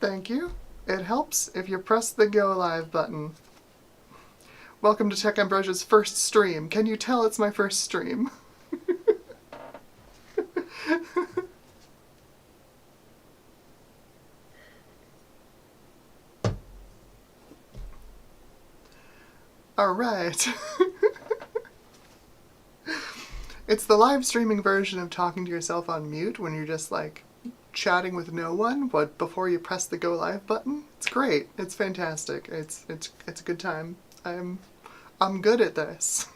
Thank you. It helps if you press the Go Live button. Welcome to Tech Ambrosia's first stream. Can you tell it's my first stream? Alright. It's the live streaming version of talking to yourself on mute when you're just like chatting with no one, but before you press the Go Live button. It's great. It's fantastic. It's a good time. I'm good at this.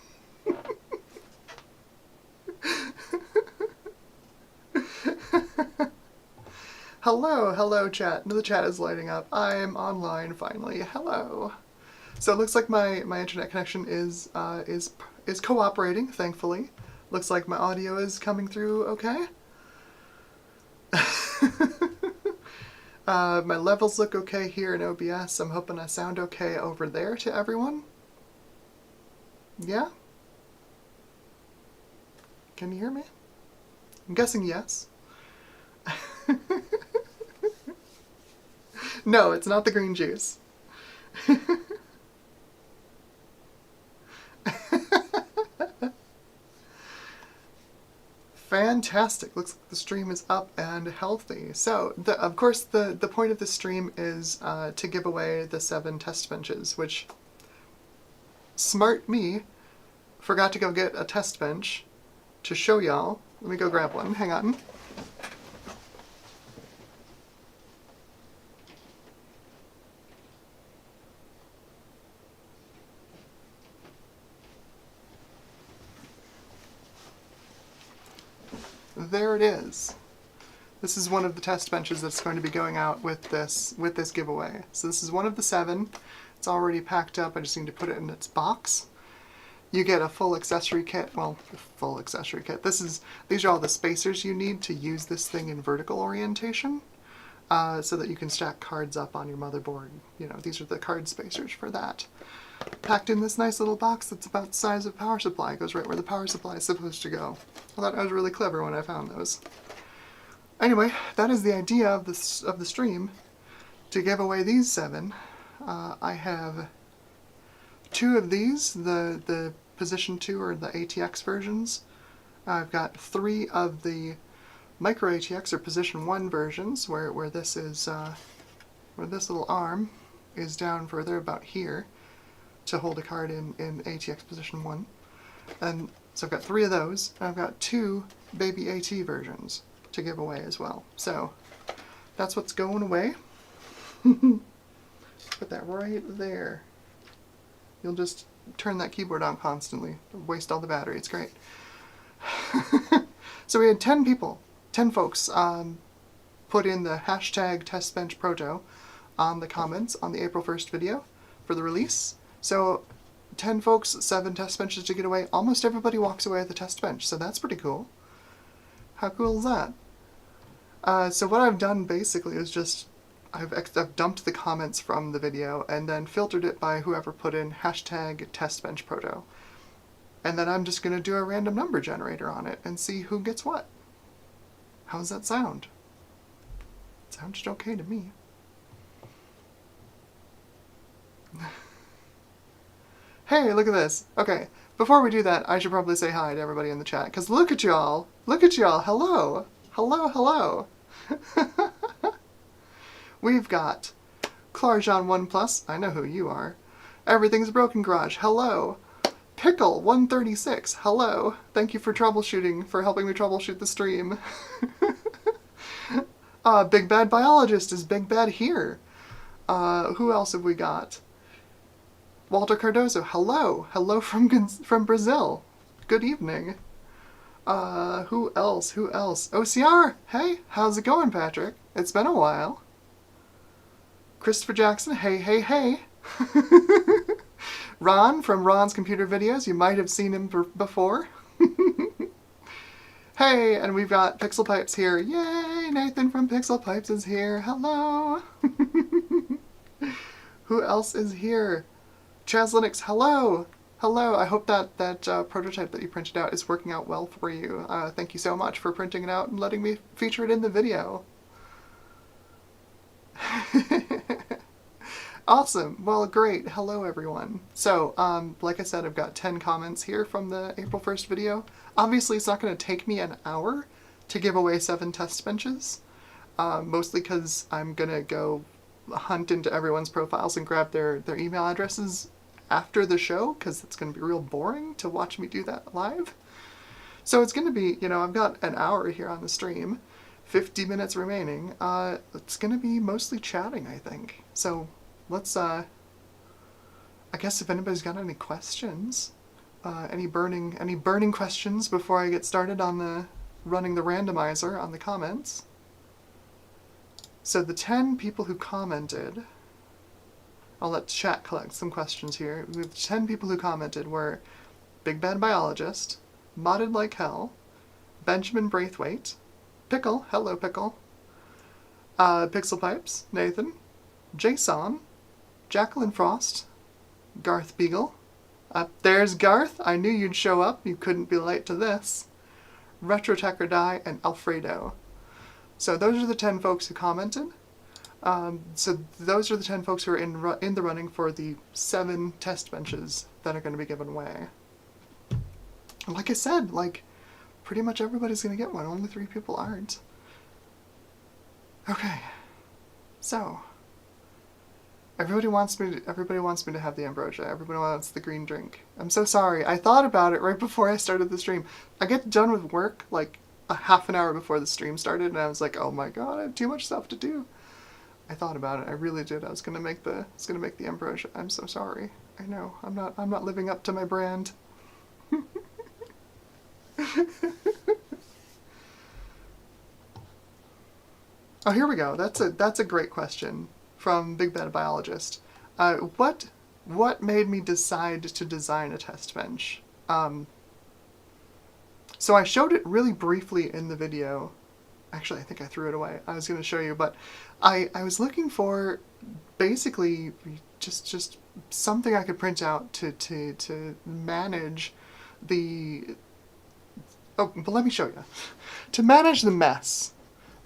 Hello chat. The chat is lighting up. I am online finally. Hello. So it looks like my internet connection is cooperating, thankfully. Looks like my audio is coming through okay. My levels look okay here in OBS. I'm hoping I sound okay over there to everyone. Yeah? Can you hear me? I'm guessing yes. No, it's not the green juice. Fantastic. Looks like the stream is up and healthy. So, of course, the point of the stream is to give away the 7 test benches, which, smart me, forgot to go get a test bench to show y'all. Let me go grab one. Hang on. There it is. This is one of the test benches that's going to be going out with this giveaway. So this is one of the 7. It's already packed up. I just need to put it in its box. You get a full accessory kit. Well, full accessory kit. These are all the spacers you need to use this thing in vertical orientation, so that you can stack cards up on your motherboard. You know, these are the card spacers for that. Packed in this nice little box that's about the size of a power supply. It goes right where the power supply is supposed to go. I thought I was really clever when I found those. Anyway, that is the idea of the stream, to give away these 7. I have 2 of these, the Position 2 or the ATX versions. I've got 3 of the Micro ATX or Position 1 versions, where this is where this little arm is down further about here to hold a card in ATX Position 1. And so I've got 3 of those, and I've got 2 baby AT versions to give away as well. So that's what's going away. Put that right there. You'll just turn that keyboard on constantly. Waste all the battery. It's great. So we had 10 people, 10 folks put in the hashtag TestbenchProto on the comments on the April 1st video for the release. So 10 folks, 7 test benches to get away. Almost everybody walks away with a test bench, so that's pretty cool. How cool is that? So what I've done basically is just I've dumped the comments from the video and then filtered it by whoever put in hashtag TestbenchProto. And then I'm just going to do a random number generator on it and see who gets what. How does that sound? It sounded okay to me. Hey, look at this. Okay, before we do that, I should probably say hi to everybody in the chat, because look at y'all. Look at y'all. Hello. Hello, hello. We've got Clarjon 1+, I know who you are. Everything's Broken Garage, hello. Pickle 136, hello. Thank you for troubleshooting, for helping me troubleshoot the stream. Big Bad Biologist is Big Bad here. Who else have we got? Walter Cardozo, hello. Hello from Brazil. Good evening. Who else? OCR, hey, how's it going, Patrick? It's been a while. Christopher Jackson, hey. Ron from Ron's Computer Videos, you might have seen him before. Hey, and we've got Pixel Pipes here. Yay, Nathan from Pixel Pipes is here. Hello. Who else is here? Chaz Linux, hello. Hello, I hope that prototype that you printed out is working out well for you. Thank you so much for printing it out and letting me feature it in the video. Awesome. Well, great. Hello, everyone. So, like I said, I've got 10 comments here from the April 1st video. Obviously, it's not going to take me an hour to give away 7 test benches, mostly because I'm going to go hunt into everyone's profiles and grab their email addresses after the show, because it's going to be real boring to watch me do that live. So it's going to be, I've got an hour here on the stream, 50 minutes remaining. It's going to be mostly chatting, I think. So let's, I guess if anybody's got any questions, any burning questions before I get started on running the randomizer on the comments. So the 10 people who commented, I'll let chat collect some questions here. The 10 people who commented were Big Bad Biologist, Modded Like Hell, Benjamin Braithwaite, Pickle, hello Pickle, Pixel Pipes, Nathan, Jason, Jacqueline Frost, Garth Beagle, there's Garth, I knew you'd show up, you couldn't be late to this, Retro or Die, and Alfredo. So those are the 10 folks who commented. So those are the 10 folks who are in the running for the 7 test benches that are going to be given away. Like I said, pretty much everybody's going to get one. Only 3 people aren't. Okay. So everybody wants me to have the ambrosia. Everybody wants the green drink. I'm so sorry. I thought about it right before I started the stream. I get done with work a half an hour before the stream started, and I was like, oh my god, I have too much stuff to do. I thought about it. I really did. I was gonna make the ambrosia. I'm so sorry. I know. I'm not living up to my brand. Oh, here we go. That's a great question from Big Bad Biologist. What made me decide to design a test bench? So I showed it really briefly in the video. Actually, I think I threw it away. I was going to show you, but I was looking for basically just something I could print out to manage the... Oh, but let me show you. To manage the mess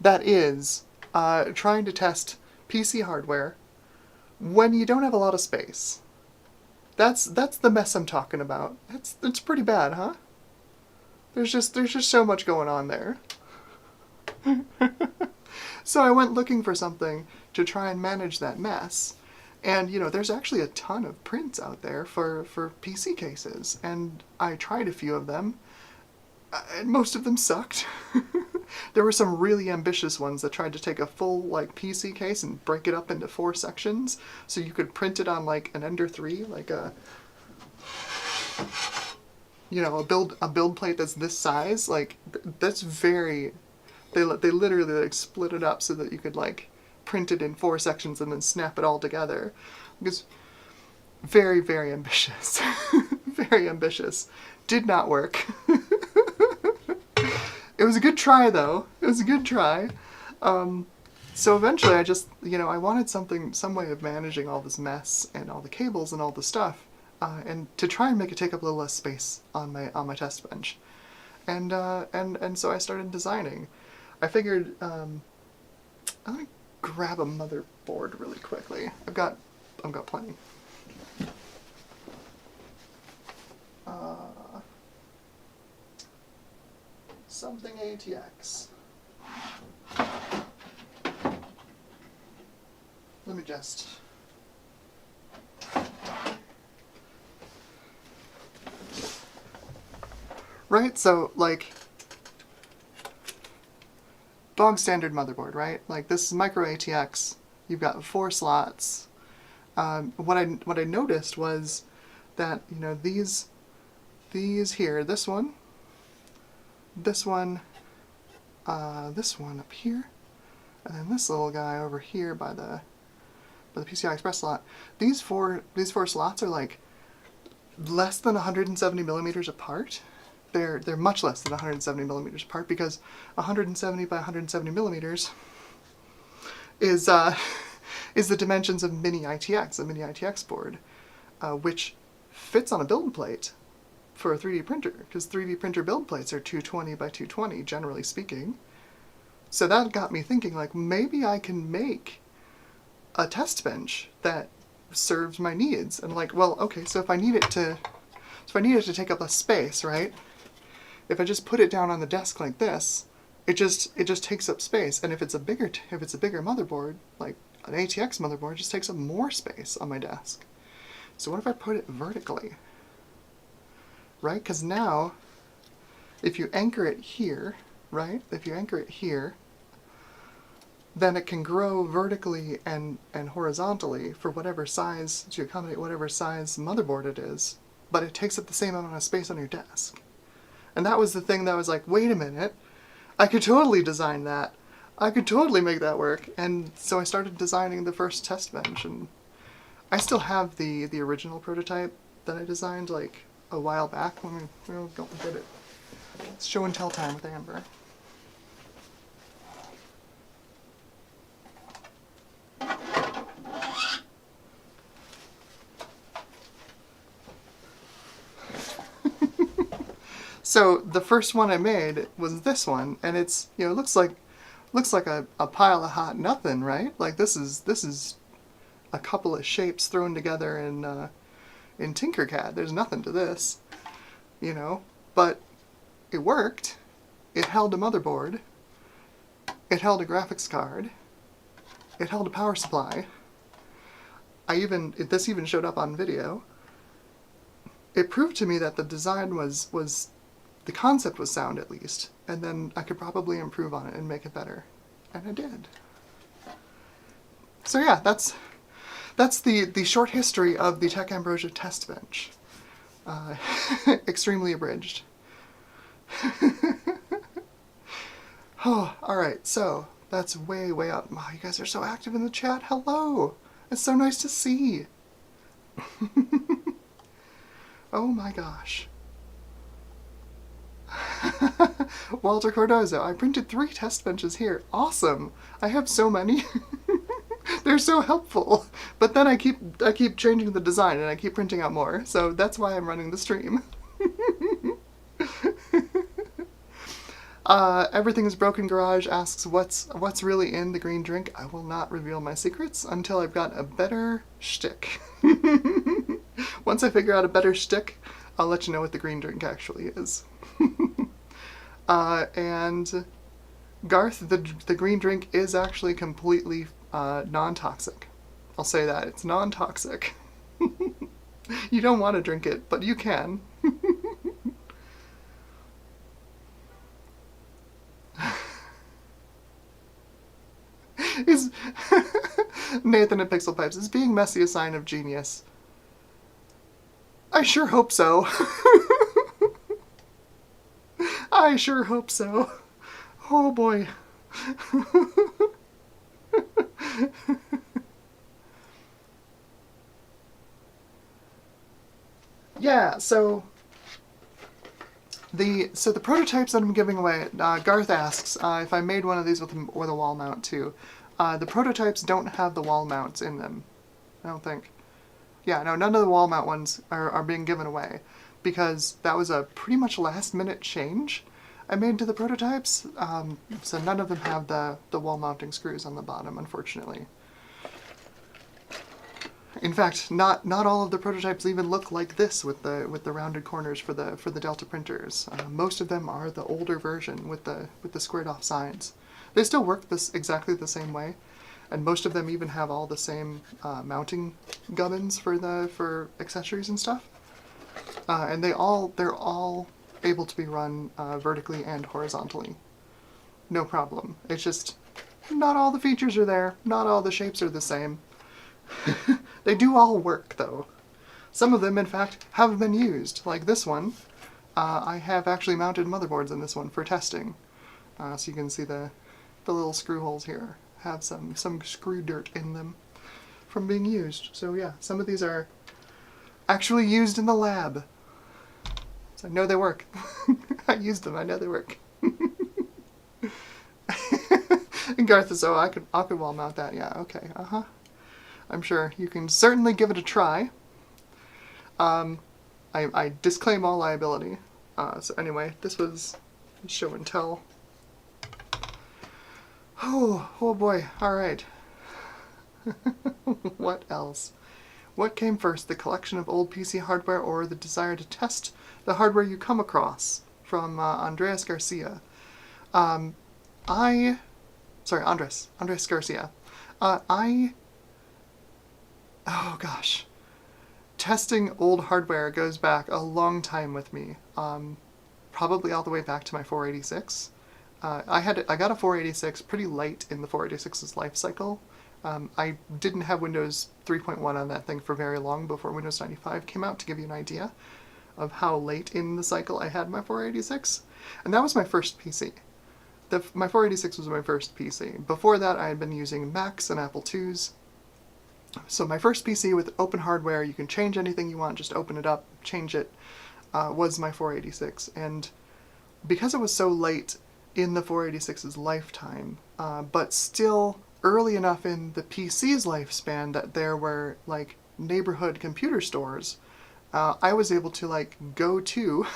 that is trying to test PC hardware when you don't have a lot of space. That's the mess I'm talking about. It's pretty bad, huh? There's just so much going on there. So I went looking for something to try and manage that mess. And, there's actually a ton of prints out there for PC cases. And I tried a few of them, and most of them sucked. There were some really ambitious ones that tried to take a full, PC case and break it up into 4 sections, so you could print it on, an Ender 3, a build plate that's this size. That's very... They literally split it up so that you could print it in 4 sections and then snap it all together. It's very, very ambitious. Very ambitious. Did not work. It was a good try though. It was a good try. So eventually I just, I wanted some way of managing all this mess and all the cables and all the stuff, and to try and make it take up a little less space on my test bench. And so I started designing. I figured, I'm gonna grab a motherboard really quickly. I've got plenty. Something ATX. Let me just... Right, so, bog standard motherboard, right? This is micro ATX. You've got 4 slots. What I noticed was that, these here, this one up here, and then this little guy over here by the PCI Express slot. These four slots are less than 170 millimeters apart. They're much less than 170 millimeters apart, because 170 by 170 millimeters is the dimensions of mini ITX, a mini ITX board, which fits on a build plate for a 3D printer, because 3D printer build plates are 220 by 220, generally speaking. So that got me thinking, maybe I can make a test bench that serves my needs. And like, well, okay, so if I need it to take up less space, right? If I just put it down on the desk like this, it just takes up space. And if it's a bigger motherboard, like an ATX motherboard, it just takes up more space on my desk. So what if I put it vertically? Right? Because now, if you anchor it here, right? If you anchor it here, then it can grow vertically and horizontally for whatever size, to accommodate whatever size motherboard it is, but it takes up the same amount of space on your desk. And that was the thing that was like, wait a minute, I could totally design that. I could totally make that work. And so I started designing the first test bench, and I still have the original prototype that I designed like a while back. We'll go and get it. It's show and tell time with Amber. So the first one I made was this one, and it's, you know, it looks like a pile of hot nothing, right? Like this is a couple of shapes thrown together in Tinkercad. There's nothing to this, you know, but it worked. It held a motherboard. It held a graphics card. It held a power supply. This even showed up on video. It proved to me that the design was the concept was sound, at least, and then I could probably improve on it and make it better. And I did. So yeah, that's the short history of the Tech Ambrosia test bench. Extremely abridged. Oh, alright, so that's way up. Wow, you guys are so active in the chat. Hello! It's so nice to see. Oh my gosh. Walter Cordozo, I printed 3 test benches here. Awesome! I have so many. They're so helpful. But then I keep changing the design and I keep printing out more. So that's why I'm running the stream. Everything is Broken Garage asks what's really in the green drink. I will not reveal my secrets until I've got a better shtick. Once I figure out a better shtick, I'll let you know what the green drink actually is. And Garth, the green drink is actually completely non-toxic. I'll say that. It's non-toxic. You don't want to drink it, but you can. Is Nathan at Pixel Pipes, is being messy a sign of genius? I sure hope so. I sure hope so. Oh boy. Yeah, so the prototypes that I'm giving away, Garth asks if I made one of these with a wall mount too. The prototypes don't have the wall mounts in them, I don't think. Yeah, no, none of the wall mount ones are being given away, because that was a pretty much last minute change I made to the prototypes, so none of them have the wall mounting screws on the bottom, unfortunately. In fact, not all of the prototypes even look like this with the rounded corners for the Delta printers. Most of them are the older version with the squared off sides. They still work exactly the same way, and most of them even have all the same mounting gubbins for accessories and stuff. And they're all able to be run vertically and horizontally. No problem. It's just not all the features are there. Not all the shapes are the same. They do all work, though. Some of them, in fact, have been used. Like this one. I have actually mounted motherboards in this one for testing. So you can see the little screw holes here have some screw dirt in them from being used. So yeah, some of these are actually used in the lab. So I know they work. I used them, I know they work. And Garth is, oh, I could wall mount that. Yeah, okay, I'm sure you can certainly give it a try. I disclaim all liability. So anyway, this was show and tell. Oh boy, alright. What else? What came first, the collection of old PC hardware or the desire to test the hardware you come across? From Andres Garcia. Um, Andres Garcia. I, oh gosh. Testing old hardware goes back a long time with me. Probably all the way back to my 486. I got a 486 pretty late in the 486's life cycle. I didn't have Windows 3.1 on that thing for very long before Windows 95 came out, to give you an idea of how late in the cycle I had my 486. And that was my first PC. My 486 was my first PC. Before that, I had been using Macs and Apple IIs. So my first PC with open hardware, you can change anything you want, just open it up, change it, was my 486. And because it was so late in the 486's lifetime, but still early enough in the PC's lifespan that there were like neighborhood computer stores, I was able to like go to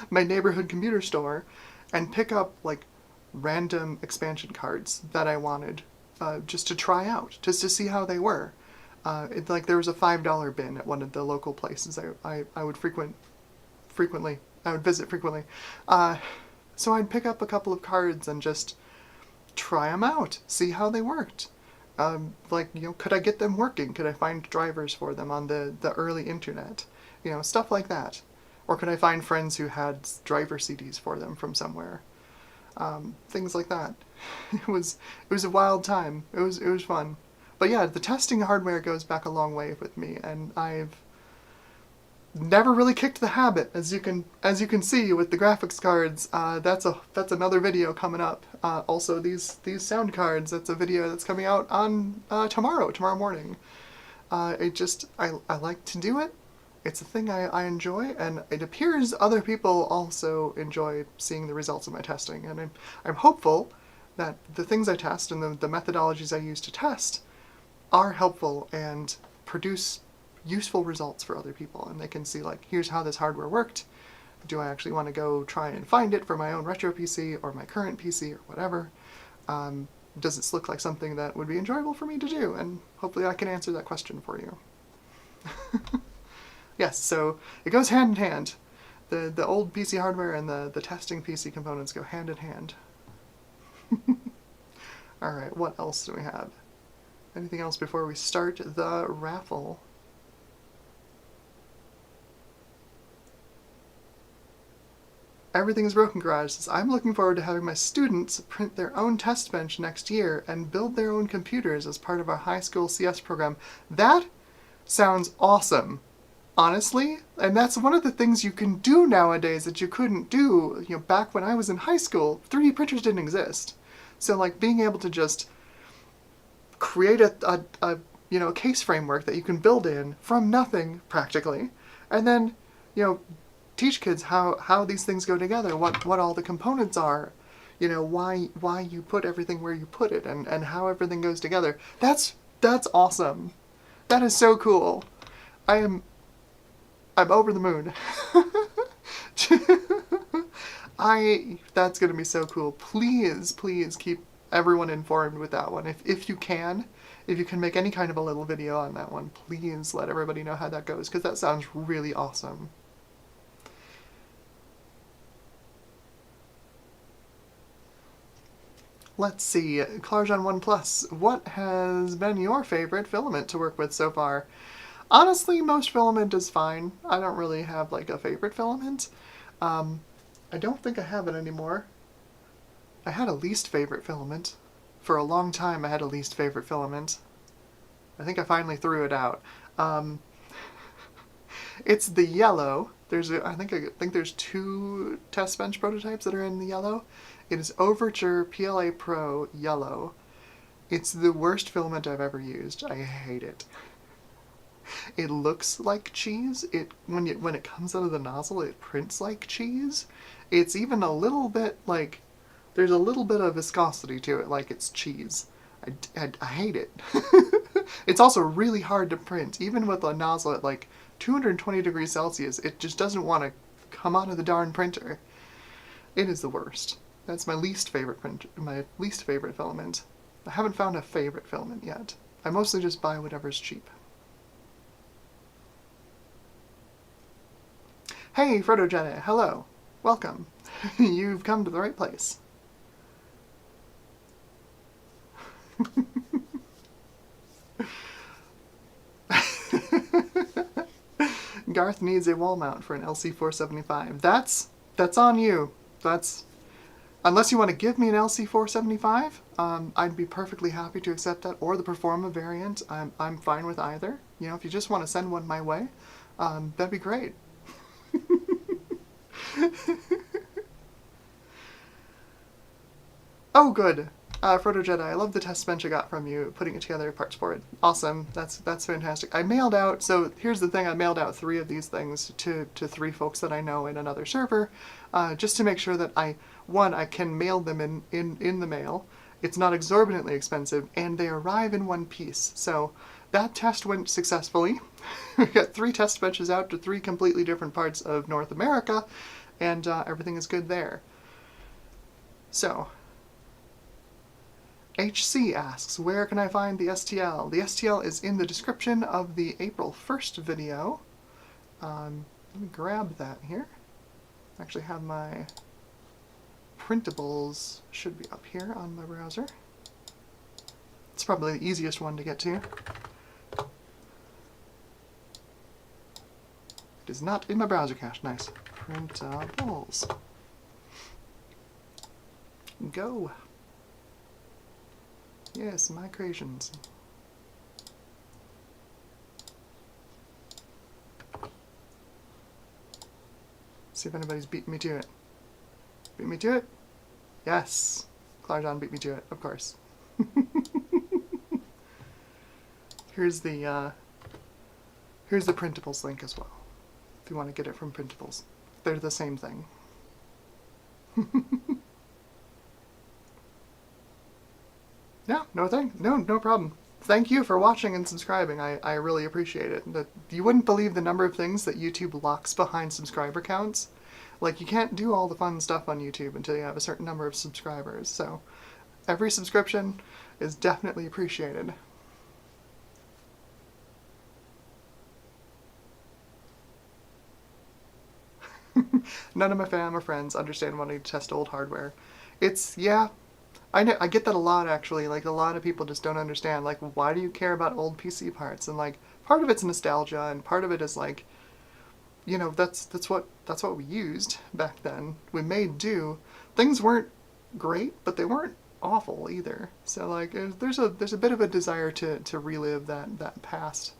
my neighborhood computer store and pick up like random expansion cards that I wanted, just to try out, just to see how they were. Like there was a $5 bin at one of the local places I would I would visit frequently. So I'd pick up a couple of cards and just try them out, see how they worked. Like, you know, could I get them working? Could I find drivers for them on the early internet? You know, stuff like that. Or could I find friends who had driver CDs for them from somewhere? Things like that. It was a wild time. It was fun. But yeah, the testing hardware goes back a long way with me, and I've never really kicked the habit, as you can see with the graphics cards. That's another video coming up. Also these sound cards. That's a video that's coming out on tomorrow morning. I like to do it. It's a thing I enjoy, and it appears other people also enjoy seeing the results of my testing. And I'm hopeful that the things I test and the methodologies I use to test are helpful and produce useful results for other people, and they can see like, here's how this hardware worked. Do I actually want to go try and find it for my own retro PC or my current PC or whatever? Does this look like something that would be enjoyable for me to do? And hopefully I can answer that question for you. Yes, so it goes hand in hand. The old PC hardware and the testing PC components go hand in hand. Alright, what else do we have? Anything else before we start the raffle? Everything is Broken Garage says, I'm looking forward to having my students print their own test bench next year and build their own computers as part of our high school CS program. That sounds awesome, honestly. And that's one of the things you can do nowadays that you couldn't do, you know, back when I was in high school. 3D printers didn't exist. So like being able to just create a case framework that you can build in from nothing practically, and then, you know, teach kids how these things go together, what all the components are, you know, why you put everything where you put it, and how everything goes together. That's awesome. That is so cool. I'm over the moon. That's gonna be so cool. Please keep everyone informed with that one. If you can make any kind of a little video on that one, please let everybody know how that goes, because that sounds really awesome. Let's see, Clarjon 1 Plus, what has been your favorite filament to work with so far? Honestly, most filament is fine. I don't really have like a favorite filament. I don't think I have it anymore. I had a least favorite filament. For a long time I had a least favorite filament. I think I finally threw it out. It's the yellow. I think there's 2 Testbench prototypes that are in the yellow. It is Overture PLA Pro Yellow. It's the worst filament I've ever used. I hate it. It looks like cheese. When it comes out of the nozzle, it prints like cheese. It's even a little bit like, there's a little bit of viscosity to it, like it's cheese. I hate it. It's also really hard to print. Even with a nozzle at like 220 degrees Celsius, it just doesn't want to come out of the darn printer. It is the worst. That's my least favorite filament. I haven't found a favorite filament yet. I mostly just buy whatever's cheap. Hey, Frodo Jedi, hello. Welcome. You've come to the right place. Garth needs a wall mount for an LC475. That's on you. That's unless you want to give me an LC475, I'd be perfectly happy to accept that, or the Performa variant. I'm fine with either. You know, if you just want to send one my way, that'd be great. Oh, good. Frodo Jedi, I love the test bench I got from you, putting it together parts for it. Awesome. That's fantastic. I mailed out, so here's the thing, I mailed out 3 of these things to 3 folks that I know in another server, just to make sure that I can mail them in the mail. It's not exorbitantly expensive, and they arrive in one piece. So that test went successfully. We got 3 test benches out to 3 completely different parts of North America, and everything is good there. So, HC asks, where can I find the STL? The STL is in the description of the April 1st video. Let me grab that here. I actually have my printables, should be up here on my browser. It's probably the easiest one to get to. It is not in my browser cache. Nice. Printables. Go. Yes, my creations. See if anybody's beaten me to it. Beat me to it? Yes. Clarjon beat me to it, of course. Here's the printables link as well, if you want to get it from printables. They're the same thing. Yeah, no problem. Thank you for watching and subscribing. I really appreciate it. You wouldn't believe the number of things that YouTube locks behind subscriber counts. Like, you can't do all the fun stuff on YouTube until you have a certain number of subscribers, so every subscription is definitely appreciated. None of my fam or friends understand wanting to test old hardware. Yeah, I know, I get that a lot, actually. Like, a lot of people just don't understand, like, why do you care about old PC parts? And, like, part of it's nostalgia, and part of it is, like, you know, that's what we used back then. We made do. Things weren't great, but they weren't awful either. So, like, there's a bit of a desire to relive that past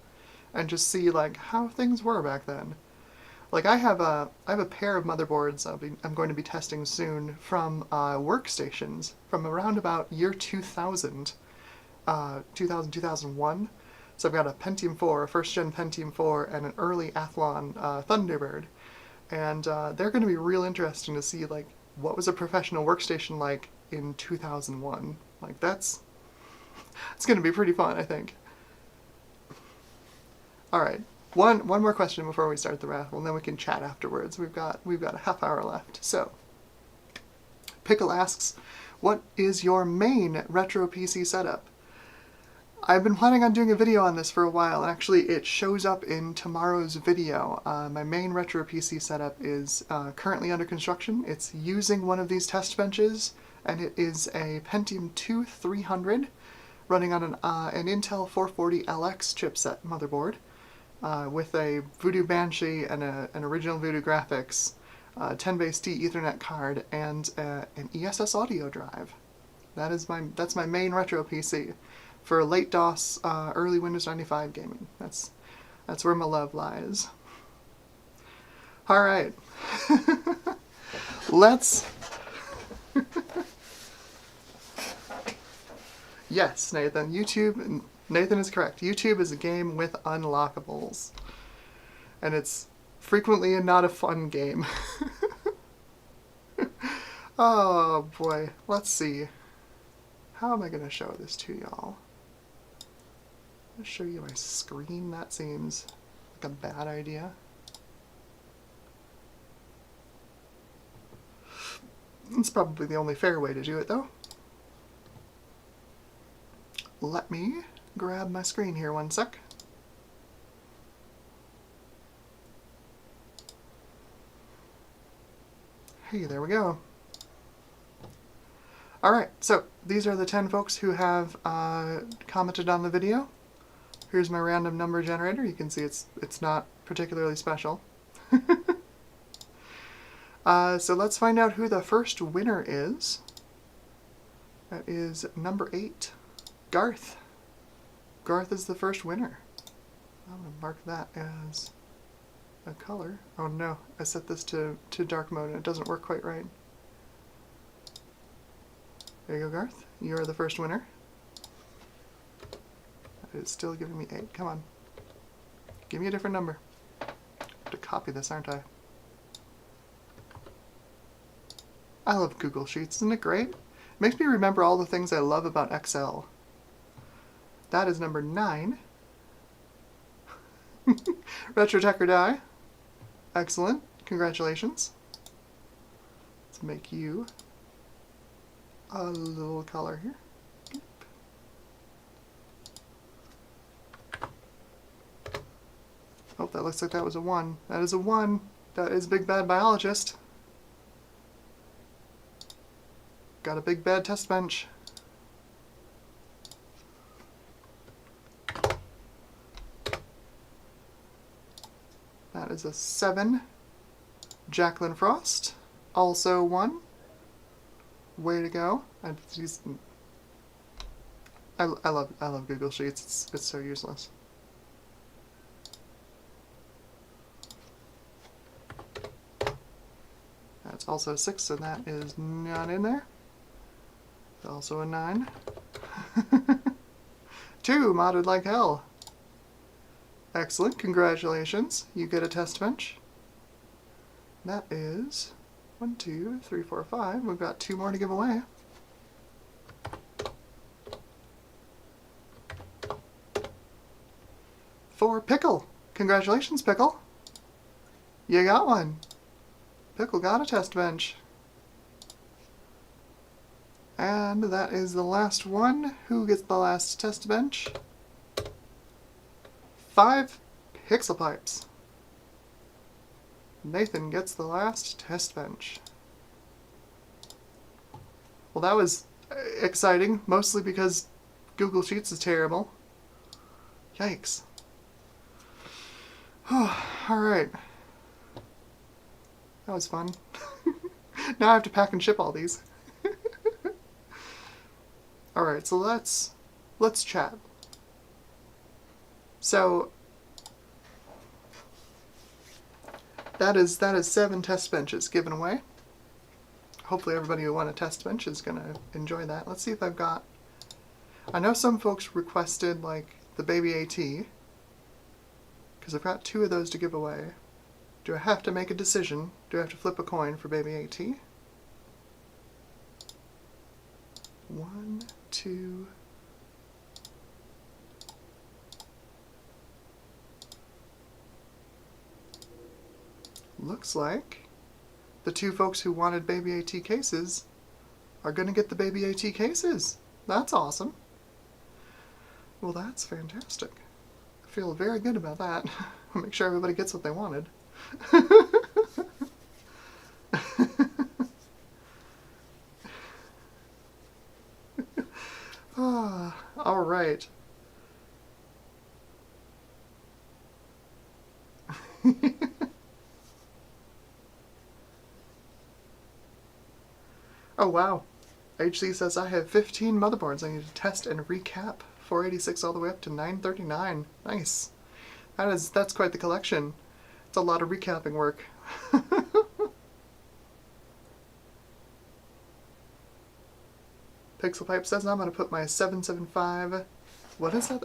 and just see, like, how things were back then. Like, I have a pair of motherboards I'm going to be testing soon from workstations from around about year 2000, 2001. So I've got a Pentium 4, a first-gen Pentium 4, and an early Athlon Thunderbird. And they're going to be real interesting to see, like, what was a professional workstation like in 2001. Like, it's going to be pretty fun, I think. Alright. One more question before we start the raffle, and then we can chat afterwards. We've got a half hour left. So, Pickle asks, what is your main retro PC setup? I've been planning on doing a video on this for a while, and actually it shows up in tomorrow's video. My main retro PC setup is currently under construction. It's using one of these test benches, and it is a Pentium 2 300 running on an Intel 440LX chipset motherboard. With a Voodoo Banshee and an original Voodoo graphics, 10BASE-T Ethernet card, and an ESS audio drive. That's my main retro PC for late DOS, early Windows 95 gaming. That's where my love lies. All right, let's. Yes, Nathan. Nathan is correct. YouTube is a game with unlockables. And it's frequently not a fun game. Oh boy. Let's see. How am I going to show this to y'all? I'm going to show you my screen. That seems like a bad idea. It's probably the only fair way to do it, though. Let me grab my screen here one sec. Hey, there we go. Alright, so these are the 10 folks who have commented on the video. Here's my random number generator. You can see it's not particularly special. So let's find out who the first winner is. That is number 8, Garth. Garth is the first winner. I'm going to mark that as a color. Oh no, I set this to dark mode and it doesn't work quite right. There you go, Garth. You are the first winner. It's still giving me 8. Come on. Give me a different number. I have to copy this, aren't I? I love Google Sheets. Isn't it great? It makes me remember all the things I love about Excel. That is number 9. Retro Tech or Die. Excellent. Congratulations. Let's make you a little color here. Oh, that looks like that was a 1. That is a 1. That is Big Bad Biologist. Got a big bad test bench. That is a 7. Jacqueline Frost. Also 1. Way to go. I love Google Sheets. It's so useless. That's also a 6, so that is not in there. Also a 9. 2, modded like hell. Excellent, congratulations. You get a test bench. That is 1, 2, 3, 4, 5. We've got 2 more to give away. For Pickle. Congratulations, Pickle. You got one. Pickle got a test bench. And that is the last one. Who gets the last test bench? 5 Pixel Pipes. Nathan gets the last test bench. Well, that was exciting, mostly because Google Sheets is terrible. Yikes. Alright. That was fun. Now I have to pack and ship all these. Alright, so let's chat. So that is 7 test benches given away. Hopefully everybody who won a test bench is gonna enjoy that. Let's see if I've got... I know some folks requested like the Baby AT, because I've got 2 of those to give away. Do I have to make a decision? Do I have to flip a coin for Baby AT? 1, 2... Looks like the 2 folks who wanted Baby AT cases are going to get the Baby AT cases. That's awesome. Well, that's fantastic. I feel very good about that. I'll make sure everybody gets what they wanted. All right. Oh wow. HC says I have 15 motherboards I need to test and recap. 486 all the way up to 939. Nice. That's quite the collection. It's a lot of recapping work. Pixel Pipe says I'm going to put my 775... What is that?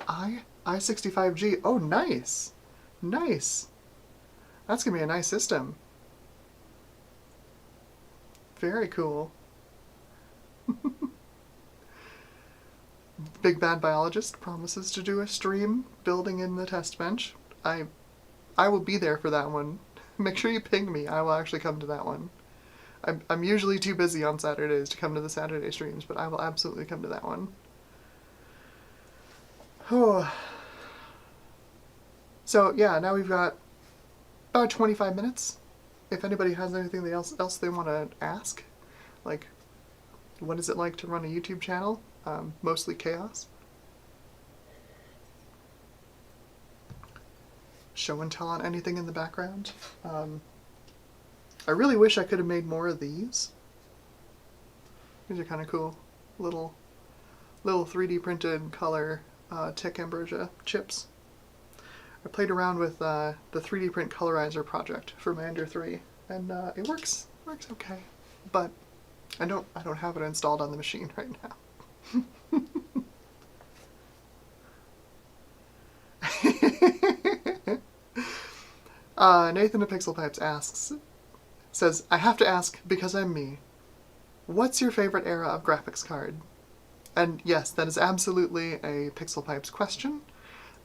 i65G. Oh, nice. Nice. That's going to be a nice system. Very cool. Big Bad Biologist promises to do a stream building in the test bench. I will be there for that one. Make sure you ping me. I will actually come to that one. I'm usually too busy on Saturdays to come to the Saturday streams, but I will absolutely come to that one. Oh. So yeah, now we've got about 25 minutes. If anybody has anything else they want to ask, like what is it like to run a YouTube channel? Mostly chaos. Show and tell on anything in the background. I really wish I could have made more of these. These are kind of cool. Little 3D printed color Tick Ambrosia chips. I played around with the 3D print colorizer project for my Ender 3, and it works okay, but I don't have it installed on the machine right now. Nathan of Pixel Pipes says, I have to ask because I'm me. What's your favorite era of graphics card? And yes, that is absolutely a Pixel Pipes question.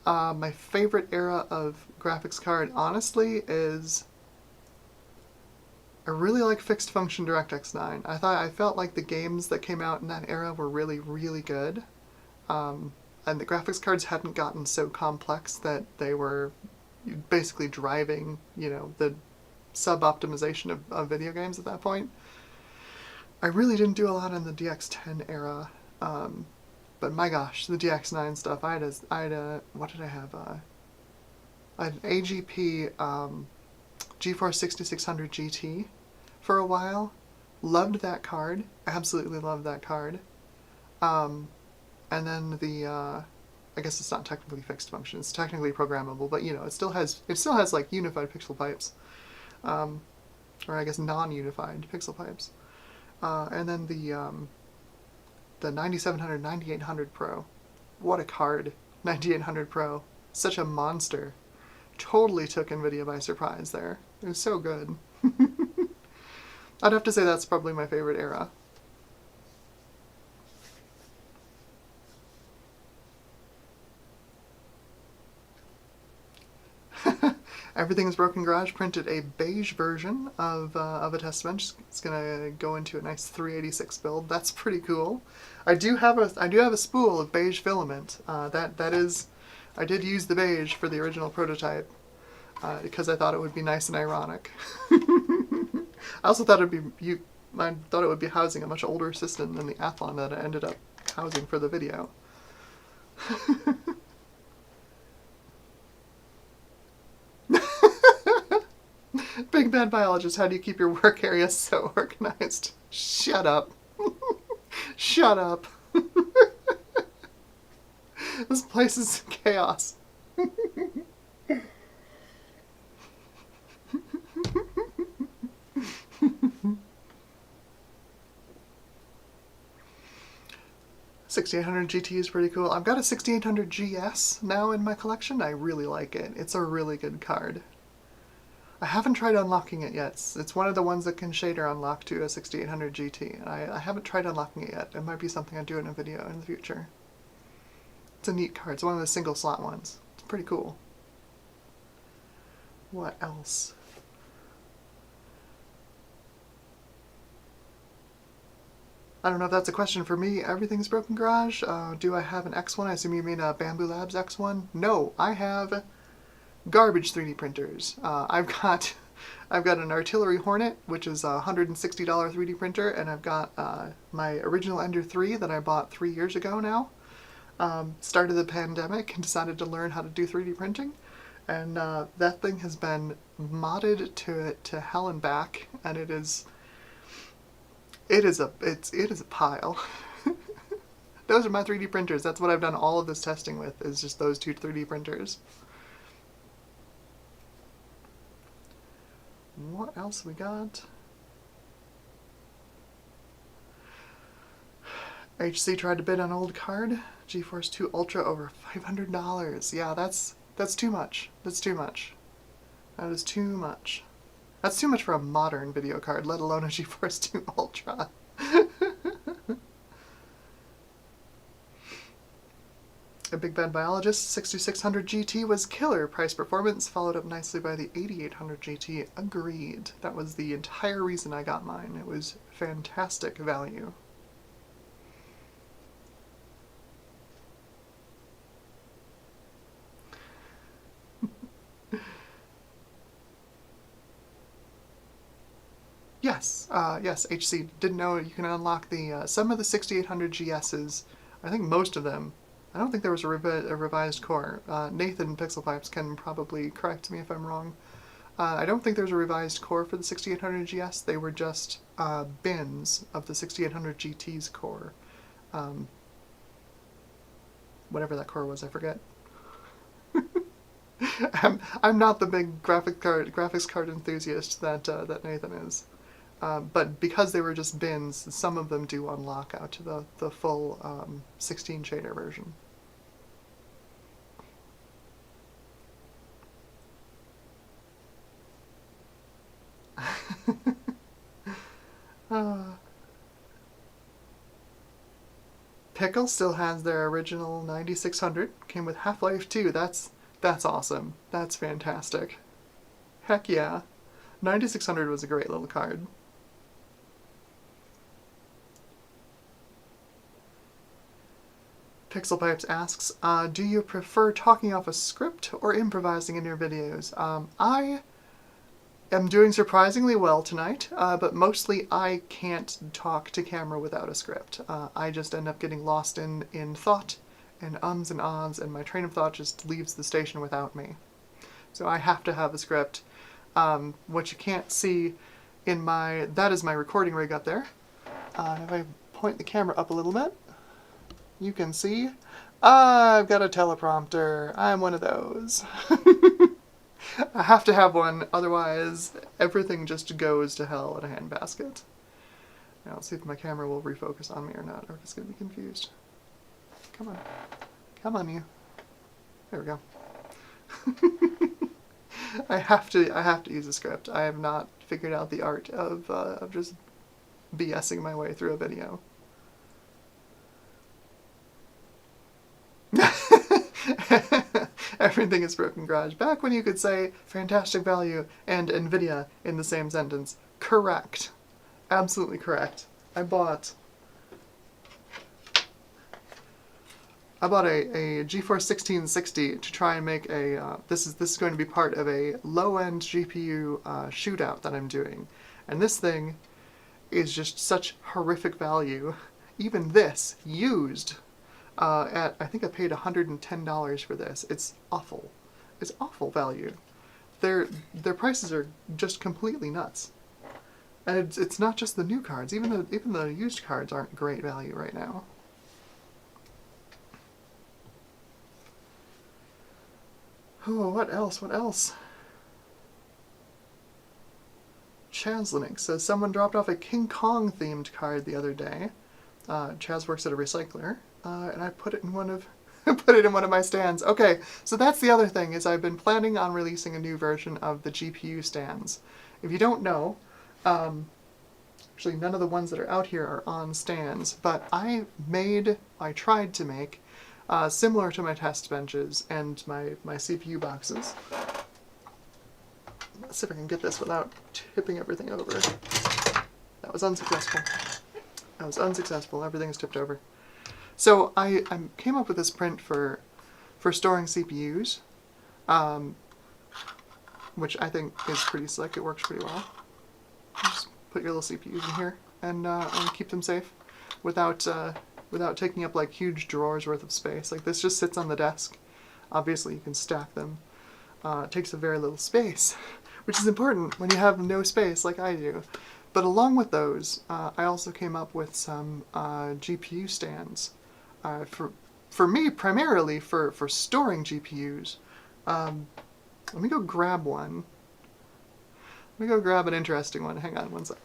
My favorite era of graphics card, honestly, is I really like fixed function DirectX 9. I felt like the games that came out in that era were really, really good. And the graphics cards hadn't gotten so complex that they were basically driving, the sub-optimization of video games at that point. I really didn't do a lot in the DX10 era, but my gosh, the DX9 stuff, I had a what did I have? I had an AGP GeForce 6600 GT for a while. Loved that card, absolutely loved that card. And then the I guess it's not technically fixed function; it's technically programmable, but it still has like unified pixel pipes, or I guess non-unified pixel pipes. And then the 9700, 9800 Pro. What a card. 9800 Pro. Such a monster. Totally took NVIDIA by surprise there. It was so good. I'd have to say that's probably my favorite era. Everything's Broken Garage printed a beige version of a Testbench. It's gonna go into a nice 386 build. That's pretty cool. I do have a spool of beige filament. I did use the beige for the original prototype because I thought it would be nice and ironic. I also thought I thought it would be housing a much older system than the Athlon that I ended up housing for the video. Big Bad Biologist, how do you keep your work area so organized? Shut up. Shut up. This place is chaos. $6800 GT is pretty cool. I've got a 6800 GS now in my collection. I really like it. It's a really good card. I haven't tried unlocking it yet. It's one of the ones that can shader unlock to a 6800 GT. I haven't tried unlocking it yet. It might be something I do in a video in the future. It's a neat card. It's one of the single slot ones. It's pretty cool. What else? I don't know if that's a question for me. Everything's Broken Garage. Do I have an X1? I assume you mean a Bamboo Labs X1? No, I have garbage 3D printers. I've got an Artillery Hornet, which is a $160 3D printer, and I've got my original Ender 3 that I bought 3 years ago now. Started the pandemic and decided to learn how to do 3D printing, and that thing has been modded to hell and back, and it is a pile. Those are my 3D printers. That's what I've done all of this testing with, is just those two 3D printers. What else we got? HC tried to bid on old card. GeForce 2 Ultra over $500. Yeah, that's too much. That's too much. That is too much. That's too much for a modern video card, let alone a GeForce 2 Ultra. A Big Bad Biologist, 6600 GT was killer price performance, followed up nicely by the 8800 GT. Agreed. That was the entire reason I got mine. It was fantastic value. Yes, HC. Didn't know you can unlock the some of the 6800 GSs. I think most of them. I don't think there was a revised core. Nathan Pixel Pipes can probably correct me if I'm wrong. I don't think there's a revised core for the 6800 GS. They were just bins of the 6800 GT's core. Whatever that core was, I forget. I'm not the big graphics card enthusiast that Nathan is. But because they were just bins, some of them do unlock out to the full 16 shader version. Pickle still has their original 9600. Came with Half-Life 2. That's awesome. That's fantastic. Heck yeah. 9600 was a great little card. Pixel Pipes asks, do you prefer talking off a script or improvising in your videos? I am doing surprisingly well tonight, but mostly I can't talk to camera without a script. I just end up getting lost in thought and ums and ahs, and my train of thought just leaves the station without me. So I have to have a script. What you can't see in that is my recording rig up there. If I point the camera up a little bit, you can see I've got a teleprompter. I'm one of those. I have to have one, otherwise everything just goes to hell in a handbasket. Now let's see if my camera will refocus on me or not, or if it's going to be confused. Come on. Come on, you. There we go. I have to use a script. I have not figured out the art of just BSing my way through a video. Everything is broken garage. Back when you could say fantastic value and NVIDIA in the same sentence. Correct. Absolutely correct. I bought a GeForce 1660 to try and make a, this is going to be part of a low-end GPU shootout that I'm doing. And this thing is just such horrific value. Even this, used, I think I paid $110 for this. It's awful. It's awful value. Their prices are just completely nuts. And it's not just the new cards. Even the used cards aren't great value right now. Oh, what else? What else? Chaz Linux says someone dropped off a King Kong themed card the other day. Chaz works at a recycler, and I put it in one of my stands. Okay, so that's the other thing, is I've been planning on releasing a new version of the GPU stands. If you don't know, actually none of the ones that are out here are on stands, but I tried to make, similar to my test benches and my CPU boxes. Let's see if I can get this without tipping everything over. That was unsuccessful. That was unsuccessful. Everything is tipped over. So I came up with this print for storing CPUs, which I think is pretty slick. It works pretty well. Just put your little CPUs in here and keep them safe without taking up like huge drawers worth of space. Like this just sits on the desk. Obviously you can stack them. It takes a very little space, which is important when you have no space like I do. But along with those, I also came up with some GPU stands. For me, primarily for storing GPUs. Let me go grab one. Let me go grab an interesting one. Hang on one sec.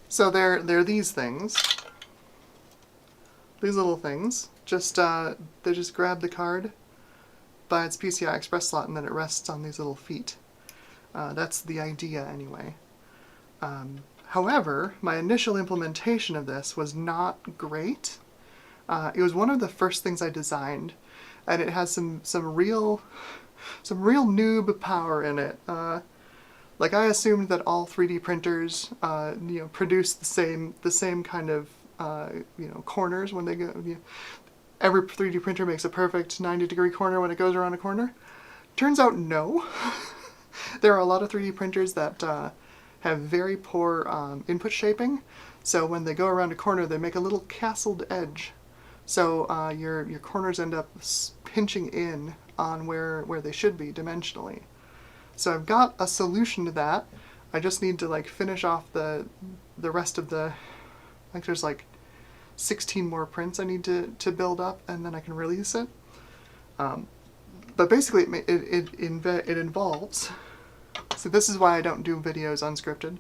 So they're these things. These little things. They just grab the card by its PCI Express slot and then it rests on these little feet. That's the idea anyway. However, my initial implementation of this was not great. It was one of the first things I designed, and it has some real noob power in it. Like, I assumed that all 3D printers, produce the same kind of, corners when they go. Every 3D printer makes a perfect 90-degree corner when it goes around a corner. Turns out, no. There are a lot of 3D printers that have very poor input shaping, so when they go around a corner, they make a little castled edge. So your corners end up pinching in on where they should be dimensionally. So I've got a solution to that. I just need to finish off the rest of the, I think there's 16 more prints I need to build up, and then I can release it. But basically it involves, so this is why I don't do videos unscripted.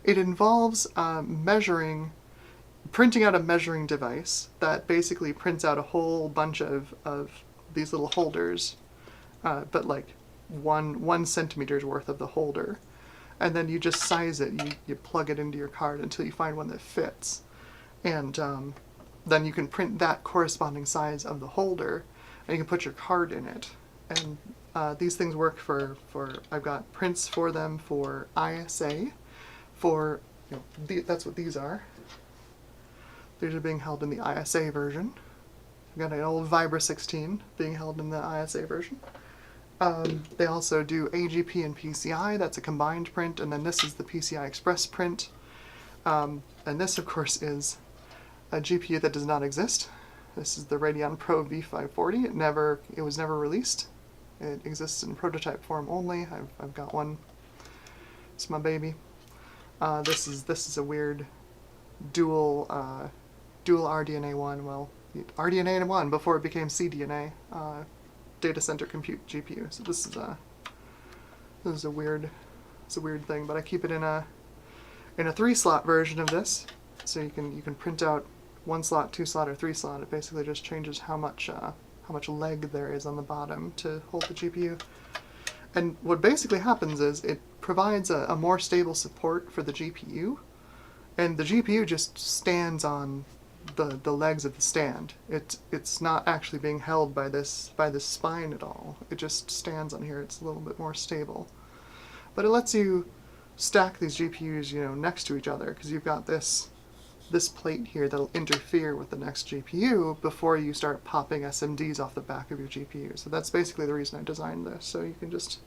It involves printing out a measuring device that basically prints out a whole bunch of these little holders, but one centimeter's worth of the holder, and then you just size it. You plug it into your card until you find one that fits, and then you can print that corresponding size of the holder, and you can put your card in it. And these things work for I've got prints for them for ISA, for that's what these are. These are being held in the ISA version. I've got an old Vibra 16 being held in the ISA version. They also do AGP and PCI, that's a combined print, and then this is the PCI Express print. And this, of course, is a GPU that does not exist. This is the Radeon Pro V540. It was never released. It exists in prototype form only. I've got one. It's my baby. This is a weird dual RDNA 1. Well, RDNA 1 before it became CDNA. Data center compute GPU. So this is a weird thing, but I keep it in a 3-slot version of this, so you can print out 1 slot, 2 slot, or 3 slot. It basically just changes how much leg there is on the bottom to hold the GPU. And what basically happens is it provides a more stable support for the GPU, and the GPU just stands on the legs of the stand. It's not actually being held by this spine at all. It just stands on here. It's a little bit more stable. But it lets you stack these GPUs, next to each other, because you've got this plate here that'll interfere with the next GPU before you start popping SMDs off the back of your GPU. So that's basically the reason I designed this, so you can just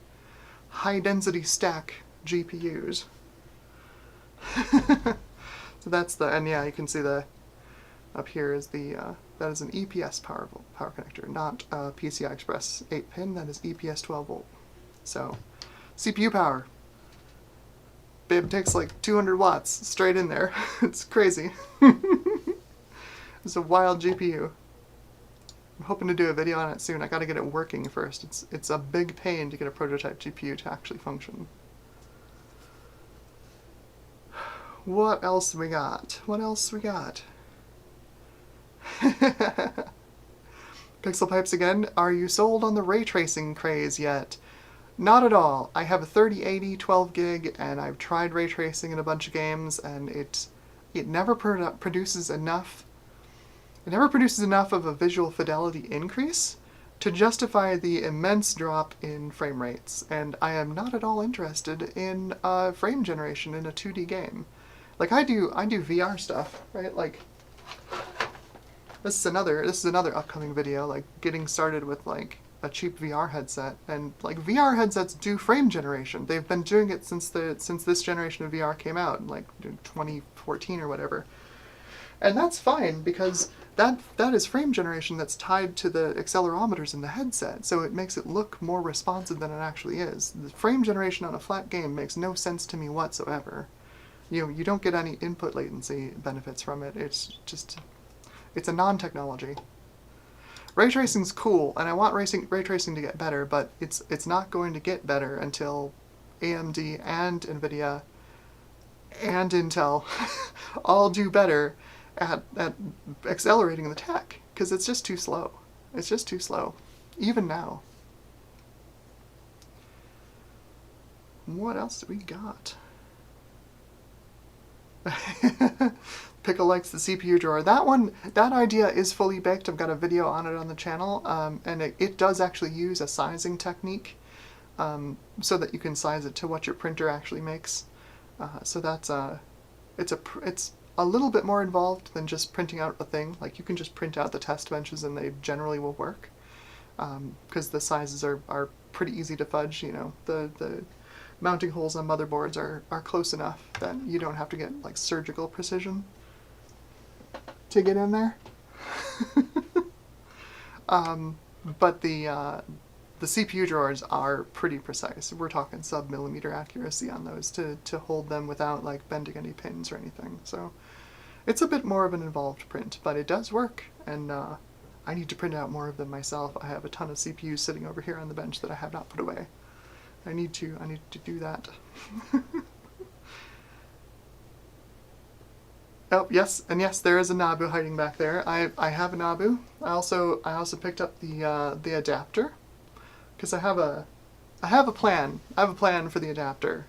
high-density stack GPUs. So that's and yeah, you can see up here is that is an EPS power connector, not PCI Express 8-pin, that is EPS 12 volt. So, CPU power. Babe takes 200 watts straight in there. It's crazy. It's a wild GPU. I'm hoping to do a video on it soon. I gotta get it working first. It's a big pain to get a prototype GPU to actually function. What else we got? Pixel Pipes again. Are you sold on the ray tracing craze yet? Not at all. I have a 3080 12 gig, and I've tried ray tracing in a bunch of games, and it never produces enough. It never produces enough of a visual fidelity increase to justify the immense drop in frame rates, and I am not at all interested in frame generation in a 2D game. I do VR stuff, right? This is another upcoming video, getting started with a cheap VR headset, and VR headsets do frame generation. They've been doing it since this generation of VR came out in 2014 or whatever. And that's fine, because that is frame generation that's tied to the accelerometers in the headset, so it makes it look more responsive than it actually is. The frame generation on a flat game makes no sense to me whatsoever. You don't get any input latency benefits from it. It's a non-technology. Ray tracing's cool, and I want ray tracing to get better, but it's not going to get better until AMD and NVIDIA and Intel all do better at accelerating the tech, because it's just too slow. It's just too slow, even now. What else do we got? Pickle likes the CPU drawer. That idea is fully baked. I've got a video on it on the channel, and it does actually use a sizing technique so that you can size it to what your printer actually makes. So that's it's a little bit more involved than just printing out a thing. Like, you can just print out the test benches and they generally will work, because the sizes are pretty easy to fudge. You know, the mounting holes on motherboards are close enough that you don't have to get like surgical precision to get in there. But the CPU drawers are pretty precise. We're talking sub-millimeter accuracy on those to hold them without like bending any pins or anything. So it's a bit more of an involved print, but it does work, and I need to print out more of them myself. I have a ton of CPUs sitting over here on the bench that I have not put away. I need to do that. Oh, yes, and yes, there is a Nabu hiding back there. I have a Nabu. I also picked up the adapter, because I have a plan. I have a plan for the adapter.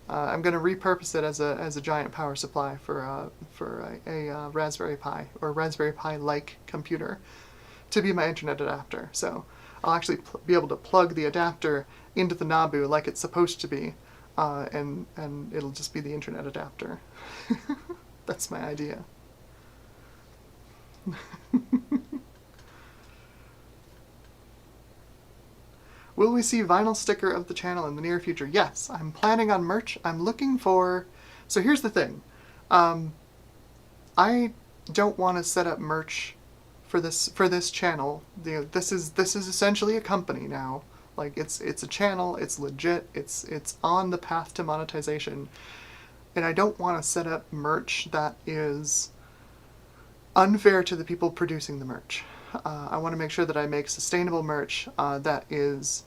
I'm going to repurpose it as a giant power supply for a Raspberry Pi, or Raspberry Pi-like computer, to be my internet adapter. So I'll actually be able to plug the adapter into the Nabu like it's supposed to be, and it'll just be the internet adapter. That's my idea. Will we see vinyl sticker of the channel in the near future? Yes, I'm planning on merch. I'm looking for... So here's the thing. I don't want to set up merch for this channel. This is essentially a company now. Like, it's a channel. It's legit. It's on the path to monetization. And I don't want to set up merch that is unfair to the people producing the merch. I want to make sure that I make sustainable merch that is...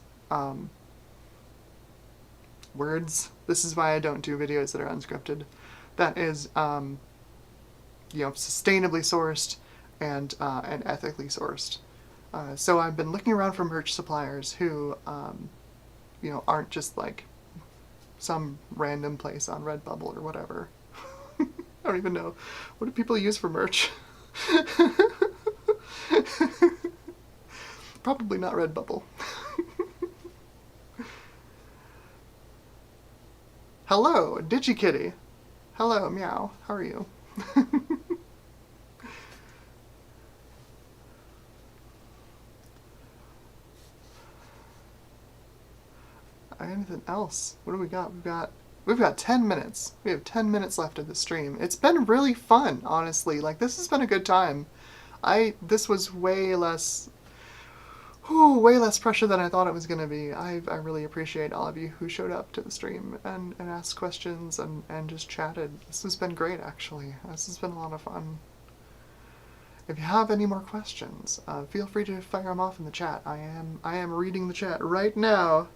words. This is why I don't do videos that are unscripted. That is, you know, sustainably sourced and ethically sourced. So I've been looking around for merch suppliers who, you know, aren't just like some random place on Redbubble or whatever. I don't even know. What do people use for merch? Probably not Redbubble. Hello, DigiKitty. Hello, meow. How are you? Anything else? What do we got? We've got 10 minutes. We have 10 minutes left of the stream. It's been really fun, honestly. Like, this has been a good time. This was way less pressure than I thought it was going to be. I really appreciate all of you who showed up to the stream and asked questions and just chatted. This has been great, actually. This has been a lot of fun. If you have any more questions, feel free to fire them off in the chat. I am reading the chat right now.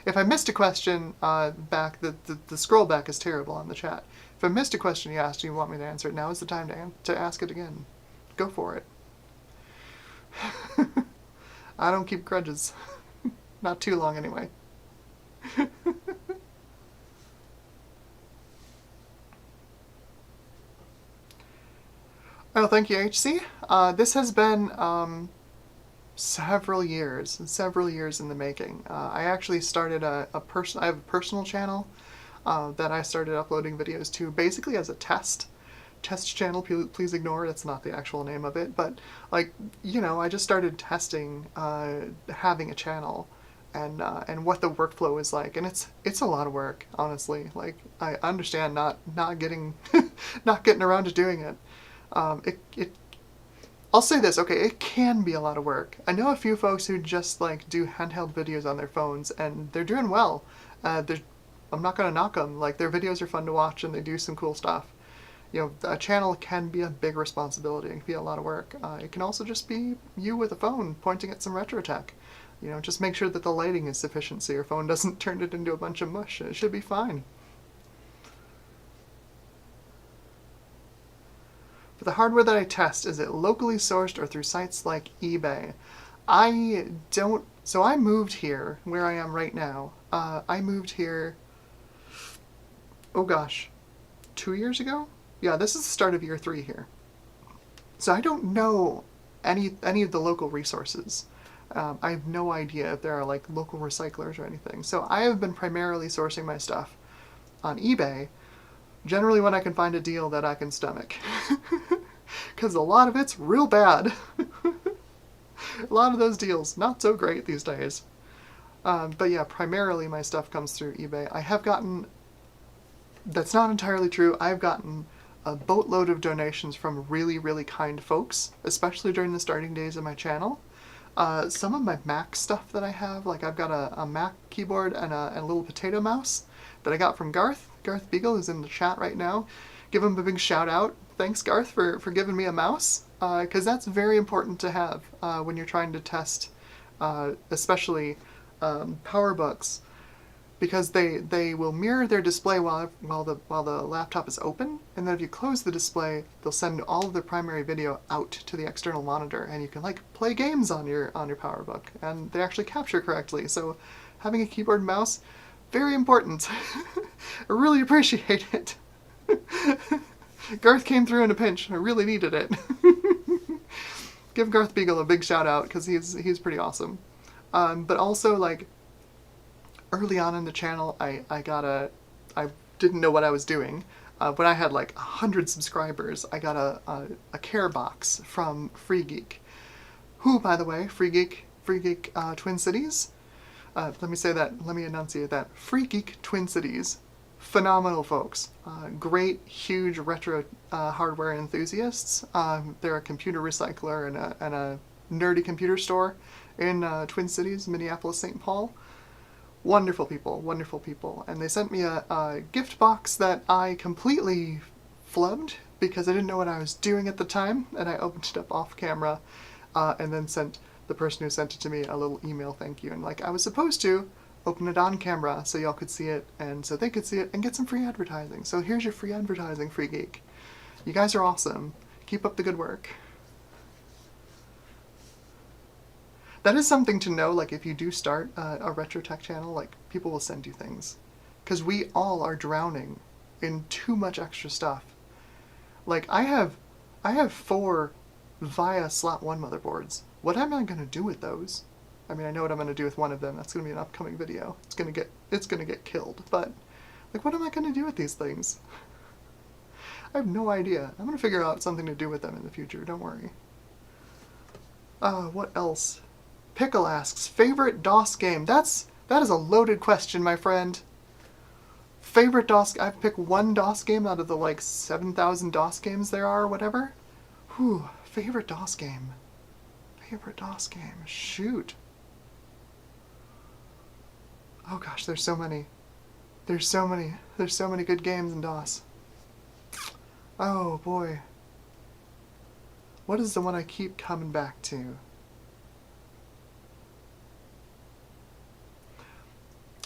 If I missed a question back, the scroll back is terrible on the chat. If I missed a question you asked and you want me to answer it, now is the time to ask it again. Go for it. I don't keep grudges. Not too long, anyway. Oh, thank you, HC. This has been several years in the making. I actually started I have a personal channel that I started uploading videos to basically as a test channel. Please ignore, that's not the actual name of it, but like, you know, I just started testing having a channel and what the workflow is like, and it's a lot of work, honestly. Like, I understand not getting not getting around to doing it. I'll say this, okay, it can be a lot of work. I know a few folks who just like do handheld videos on their phones and they're doing well. I'm not gonna knock them. Like, their videos are fun to watch and they do some cool stuff. You know, a channel can be a big responsibility. It can be a lot of work. It can also just be you with a phone pointing at some retro tech. You know, just make sure that the lighting is sufficient so your phone doesn't turn it into a bunch of mush. It should be fine. For the hardware that I test, is it locally sourced or through sites like eBay? So I moved here, where I am right now. I moved here, oh gosh, 2 years ago? Yeah, this is the start of year 3 here. So I don't know any of the local resources I have no idea if there are like local recyclers or anything. So I have been primarily sourcing my stuff on eBay, generally when I can find a deal that I can stomach. Because a lot of it's real bad. A lot of those deals, not so great these days. But yeah, primarily my stuff comes through eBay. I have gotten, that's not entirely true, I've gotten a boatload of donations from really, really kind folks, especially during the starting days of my channel. Some of my Mac stuff that I have, like I've got a Mac keyboard and a little potato mouse that I got from Garth. Garth Beagle is in the chat right now. Give him a big shout out. Thanks, Garth, for giving me a mouse, because that's very important to have when you're trying to test, especially PowerBooks, because they will mirror their display while the laptop is open, and then if you close the display, they'll send all of their primary video out to the external monitor, and you can like play games on your PowerBook, and they actually capture correctly. So having a keyboard and mouse, very important. I really appreciate it. Garth came through in a pinch. I really needed it. Give Garth Beagle a big shout out because he's pretty awesome. But also, like, early on in the channel, I didn't know what I was doing. When I had like 100 subscribers, I got a care box from Free Geek, who, by the way, Free Geek Twin Cities. Let me enunciate that. Free Geek Twin Cities. Phenomenal folks. Great, huge retro hardware enthusiasts. They're a computer recycler and a nerdy computer store in Twin Cities, Minneapolis, St. Paul. Wonderful people, wonderful people. And they sent me a gift box that I completely flubbed because I didn't know what I was doing at the time, and I opened it up off camera and then sent the person who sent it to me a little email thank you. And like I was supposed to open it on camera so y'all could see it and so they could see it and get some free advertising. So here's your free advertising, Free Geek. You guys are awesome. Keep up the good work. That is something to know, like if you do start a retro tech channel, like people will send you things. Because we all are drowning in too much extra stuff. Like I have 4 VIA Slot 1 motherboards. What am I going to do with those? I mean, I know what I'm going to do with one of them. That's going to be an upcoming video. It's going to get killed. But like, what am I going to do with these things? I have no idea. I'm going to figure out something to do with them in the future. Don't worry. What else? Pickle asks, favorite DOS game? That is a loaded question, my friend. Favorite DOS? I've picked one DOS game out of the like 7,000 DOS games there are, or whatever. Whew. Favorite DOS game. Favorite DOS game. Shoot. Oh gosh, there's so many. There's so many good games in DOS. Oh boy. What is the one I keep coming back to?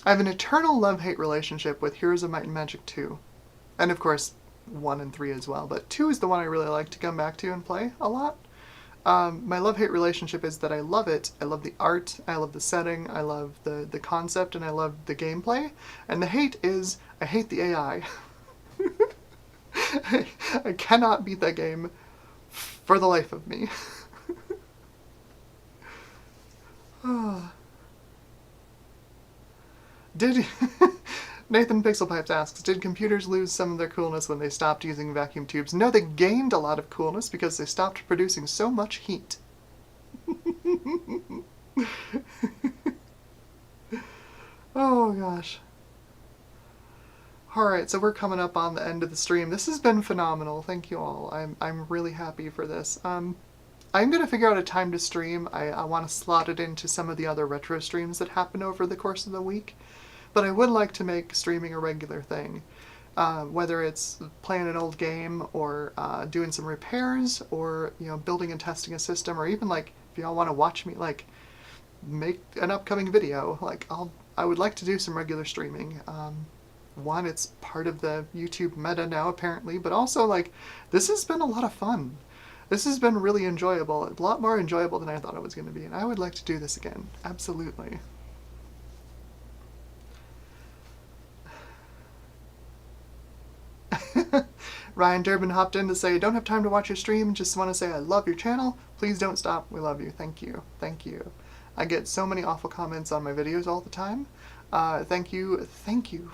I have an eternal love-hate relationship with Heroes of Might and Magic 2. And of course, 1 and 3 as well, but 2 is the one I really like to come back to and play a lot. My love-hate relationship is that I love it. I love the art, I love the setting, I love the concept, and I love the gameplay. And the hate is, I hate the AI. I cannot beat that game for the life of me. Nathan Pixelpipes asks, did computers lose some of their coolness when they stopped using vacuum tubes? No, they gained a lot of coolness because they stopped producing so much heat. Oh gosh. Alright, so we're coming up on the end of the stream. This has been phenomenal. Thank you all. I'm really happy for this. I'm going to figure out a time to stream. I want to slot it into some of the other retro streams that happen over the course of the week. But I would like to make streaming a regular thing. Whether it's playing an old game or doing some repairs or, you know, building and testing a system, or even like if y'all want to watch me like make an upcoming video, like I would like to do some regular streaming. One, it's part of the YouTube meta now apparently, but also like this has been a lot of fun. This has been really enjoyable, a lot more enjoyable than I thought it was going to be, and I would like to do this again, absolutely. Ryan Durbin hopped in to say, don't have time to watch your stream, just want to say I love your channel. Please don't stop. We love you. Thank you. Thank you. I get so many awful comments on my videos all the time. Thank you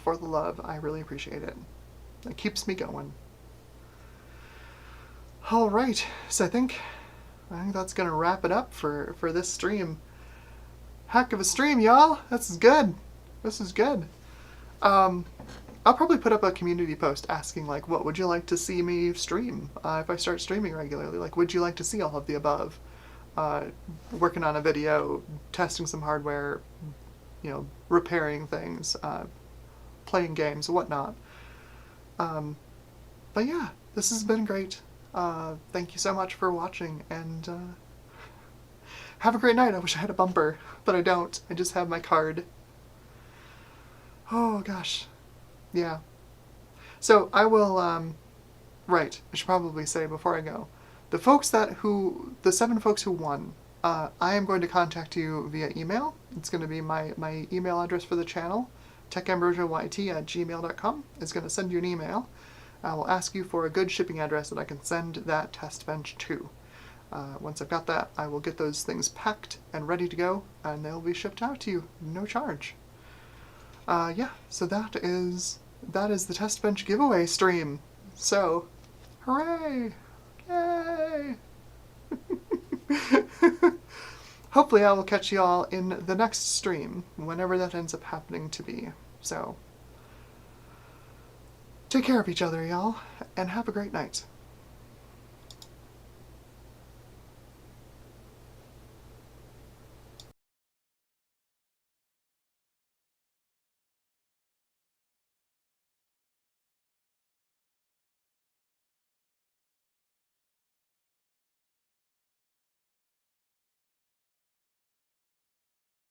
for the love. I really appreciate it. It keeps me going. Alright, so I think that's gonna wrap it up for this stream. Heck of a stream, y'all! This is good. This is good. I'll probably put up a community post asking, like, what would you like to see me stream if I start streaming regularly? Like, would you like to see all of the above? Working on a video, testing some hardware, you know, repairing things, playing games, whatnot. But yeah, this has been great. Thank you so much for watching, and have a great night. I wish I had a bumper, but I don't. I just have my card. Oh gosh. Yeah. So I will, right, I should probably say before I go, the 7 folks who won, I am going to contact you via email. It's going to be my email address for the channel, techambrosiayt@gmail.com. is going to send you an email. I will ask you for a good shipping address that I can send that Testbench to. Once I've got that, I will get those things packed and ready to go, and they'll be shipped out to you, no charge. Yeah, so that is the Testbench giveaway stream. So, hooray! Yay! Hopefully I will catch you all in the next stream, whenever that ends up happening to be. So, take care of each other, y'all, and have a great night.